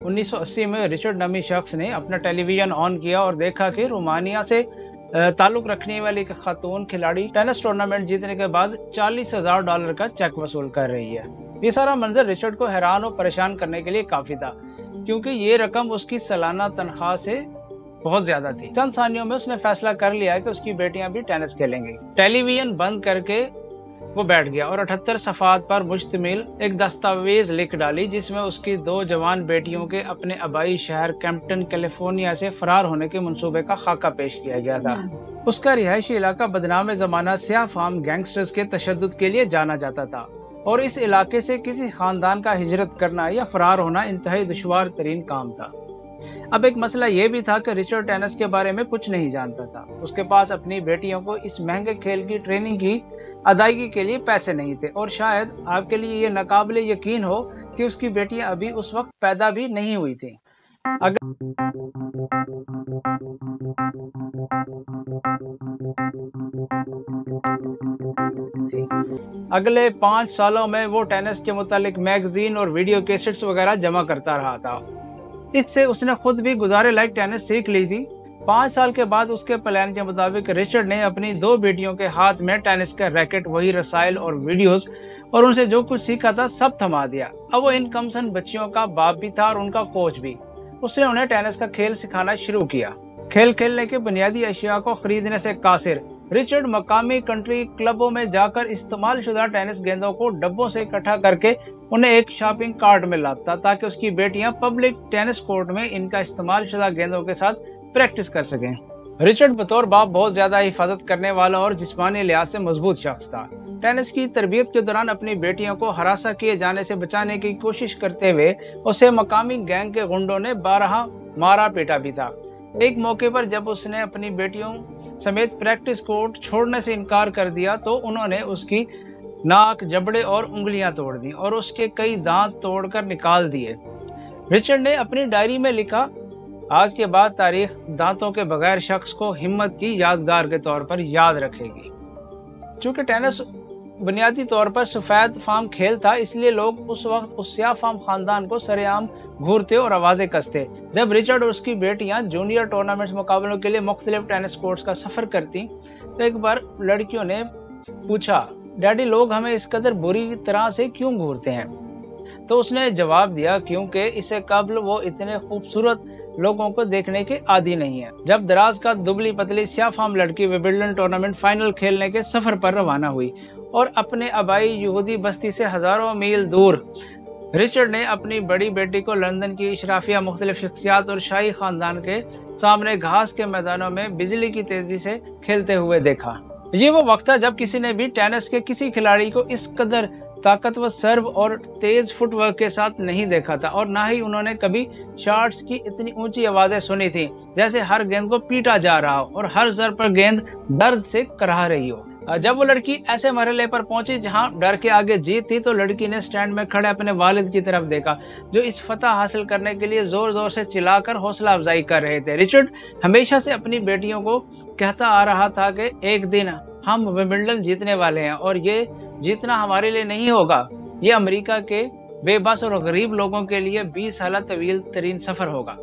1980 में रिचर्ड नामी शख्स ने अपना टेलीविजन ऑन किया और देखा कि रोमानिया से ताल्लुक रखने वाली एक खातून खिलाड़ी टेनिस टूर्नामेंट जीतने के बाद $40,000 का चेक वसूल कर रही है। ये सारा मंजर रिचर्ड को हैरान और परेशान करने के लिए काफी था, क्योंकि ये रकम उसकी सालाना तनख्वाह से बहुत ज्यादा थी। चंद सानियों में उसने फैसला कर लिया कि उसकी बेटियां भी टेनिस खेलेंगी। टेलीविजन बंद करके वो बैठ गया और 78 सफ़ात पर मुश्तमिल एक दस्तावेज लिख डाली, जिसमें उसकी 2 जवान बेटियों के अपने आबाई शहर कैंपटन कैलिफोर्निया से फरार होने के मंसूबे का खाका पेश किया गया था। उसका रिहायशी इलाका बदनाम जमाना स्याह फार्म गैंगस्टर्स के तशद्दुद के लिए जाना जाता था और इस इलाके से किसी खानदान का हिजरत करना या फरार होना इंतहाई दुश्वार तरीन काम था। अब एक मसला ये भी था कि रिचर्ड टेनिस के बारे में कुछ नहीं जानता था। उसके पास अपनी बेटियों को इस महंगे खेल की ट्रेनिंग की अदायगी के लिए पैसे नहीं थे, और शायद आपके लिए ये नाकाबिले यकीन हो कि उसकी बेटियां अभी उस वक्त पैदा भी नहीं हुई थी। अगले 5 सालों में वो टेनिस के मुतालिक मैगजीन और वीडियो कैसेट्स वगैरह जमा करता रहा था। इससे उसने खुद भी गुजारे लायक टेनिस सीख ली थी। 5 साल के बाद उसके प्लान के मुताबिक रिचर्ड ने अपनी 2 बेटियों के हाथ में टेनिस का रैकेट, वही रसाइल और वीडियोस और उनसे जो कुछ सीखा था सब थमा दिया। अब वो इन कमसन बच्चियों का बाप भी था और उनका कोच भी। उसने उन्हें टेनिस का खेल सिखाना शुरू किया। खेल खेलने के बुनियादी अशिया को खरीदने से कासिर रिचर्ड मकामी कंट्री क्लबों में जाकर इस्तेमाल शुदा टेनिस गेंदों को डब्बों से इकट्ठा करके उन्हें एक शॉपिंग कार्ट में लाता, ताकि उसकी बेटियां पब्लिक टेनिस कोर्ट में इनका इस्तेमाल शुदा गेंदों के साथ प्रैक्टिस कर सकें। रिचर्ड बतौर बाप बहुत ज्यादा हिफाजत करने वाला और जिस्मानी लिहाज से मजबूत शख्स था। टेनिस की तरबियत के दौरान अपनी बेटियों को हरासा किए जाने से बचाने की कोशिश करते हुए उसे मकामी गैंग के गुंडों ने 12 मारा पीटा भी था। एक मौके पर जब उसने अपनी बेटियों समेत प्रैक्टिस कोर्ट छोड़ने से इनकार कर दिया तो उन्होंने उसकी नाक, जबड़े और उंगलियां तोड़ दी और उसके कई दांत तोड़कर निकाल दिए। रिचर्ड ने अपनी डायरी में लिखा, आज के बाद तारीख दांतों के बगैर शख्स को हिम्मत की यादगार के तौर पर याद रखेगी। चूंकि टेनिस बुनियादी तौर पर सफेद फार्म खेल था, इसलिए लोग उस वक्त उस स्याह फार्म खानदान को सरेआम घूरते और आवाजें कसते। जब रिचर्ड और उसकी बेटियां जूनियर टूर्नामेंट्स मुकाबलों के लिए मुख्तलिफ टेनिस कोर्ट्स का सफर करती तो एक बार लड़कियों ने पूछा, डैडी लोग हमें इस कदर बुरी तरह से क्यों घूरते हैं? तो उसने जवाब दिया, क्योंकि इससे कबल वो इतने खूबसूरत लोगों को देखने के आदी नहीं है। जब दराज का दुबली पतली स्याह फार्म लड़की विंबलडन टूर्नामेंट फाइनल खेलने के सफर पर रवाना हुई और अपने आबाई यहूदी बस्ती से हजारों मील दूर, रिचर्ड ने अपनी बड़ी बेटी को लंदन की इशराफिया, मुख्तलिफ शख्सियात और शाही खानदान के सामने घास के मैदानों में बिजली की तेजी से खेलते हुए देखा। ये वो वक्त था जब किसी ने भी टेनिस के किसी खिलाड़ी को इस कदर ताकतवर सर्व और तेज फुटवर्क के साथ नहीं देखा था, और ना ही उन्होंने कभी शॉट्स की इतनी ऊंची आवाजें सुनी थी जैसे हर गेंद को पीटा जा रहा हो और हर जर पर गेंद दर्द से कराह रही हो। जब वो लड़की ऐसे मरहले पर पहुंची जहां डर के आगे जीत थी, तो लड़की ने स्टैंड में खड़े अपने वालिद की तरफ देखा, जो इस फतह हासिल करने के लिए जोर जोर से चिल्लाकर हौसला अफजाई कर रहे थे। रिचर्ड हमेशा से अपनी बेटियों को कहता आ रहा था कि एक दिन हम विंबलडन जीतने वाले हैं, और ये जीतना हमारे लिए नहीं होगा, ये अमेरिका के बेबस और गरीब लोगों के लिए 20 साल तवील तरीन सफर होगा।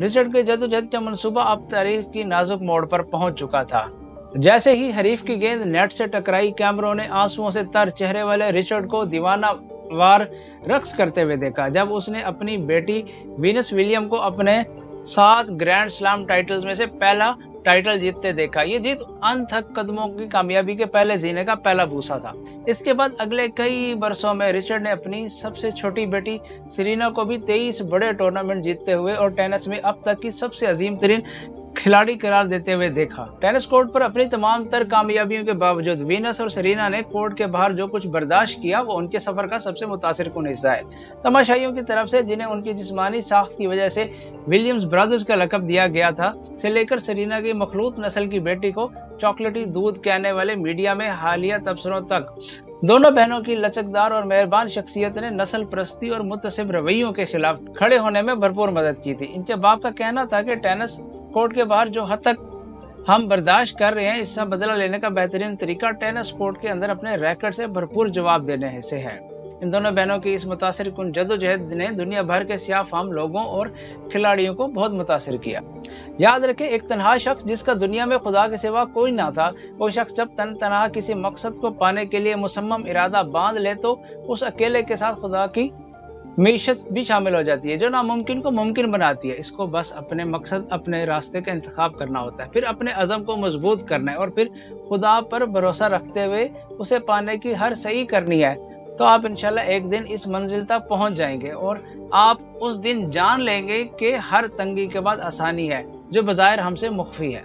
रिचर्ड के जद्दोजहद का मंसूबा अब तारीख की नाजुक मोड़ पर पहुंच चुका था। जैसे ही हरीफ की गेंद नेट से टकराई, कैमरों ने आंसुओं से तर चेहरे वाले रिचर्ड को दीवाना वार रक्स करते हुए देखा जब उसने अपनी बेटी वीनस विलियम को अपने 7 ग्रैंड स्लैम टाइटल्स में से पहला टाइटल जीतते देखा। ये जीत अनथक कदमों की कामयाबी के पहले जीने का पहला बूसा था। इसके बाद अगले कई बरसों में रिचर्ड ने अपनी सबसे छोटी बेटी सेरेना को भी 23 बड़े टूर्नामेंट जीतते हुए और टेनिस में अब तक की सबसे अजीम तरीन खिलाड़ी करार देते हुए देखा। टेनिस कोर्ट पर अपनी तमाम तर कामयाबियों के बावजूद वीनस और सेरेना ने कोर्ट के बाहर जो कुछ बर्दाश्त किया वो उनके सफर का सबसे मुतासिरकुन हिस्सा है। तमाशाइयों की तरफ से, जिन्हें उनकी जिस्मानी साख्त की वजह से विलियम्स ब्रदर्स का लकब दिया गया था, से लेकर सेरेना की मखलूत नस्ल की बेटी को चॉकलेटी दूध कहने वाले मीडिया में हालिया तबसरों तक, दोनों बहनों की लचकदार और मेहरबान शख्सियत ने नस्ल परस्ती और मुतसिब रवैयों के खिलाफ खड़े होने में भरपूर मदद की थी। इनके बाप का कहना था कि टेनिस कोर्ट के बाहर जो हद तक हम बर्दाश्त कर रहे हैं, इसका बदला लेने का बेहतरीन तरीका टेनिस कोर्ट के अंदर अपने रैकेट से भरपूर जवाब देने से है। इन दोनों बहनों की इस मुतासिर कुन जद्दोजहद ने दुनिया भर के सियाह फाम लोगों और खिलाड़ियों को बहुत मुतासिर किया। याद रखें, एक तन्हा शख्स जिसका दुनिया में खुदा के सिवा कोई ना था, वो शख्स जब तनहा किसी मकसद को पाने के लिए मुसम्मम इरादा बांध ले तो उस अकेले के साथ खुदा की मीशत भी शामिल हो जाती है, जो नामुमकिन को मुमकिन बनाती है। इसको बस अपने मकसद, अपने रास्ते का इंतखाब करना होता है, फिर अपने अज़म को मजबूत करना है और फिर खुदा पर भरोसा रखते हुए उसे पाने की हर सही करनी है। तो आप इंशाल्लाह एक दिन इस मंजिल तक पहुंच जाएंगे और आप उस दिन जान लेंगे कि हर तंगी के बाद आसानी है, जो बज़ाहिर हमसे मुख्फी है।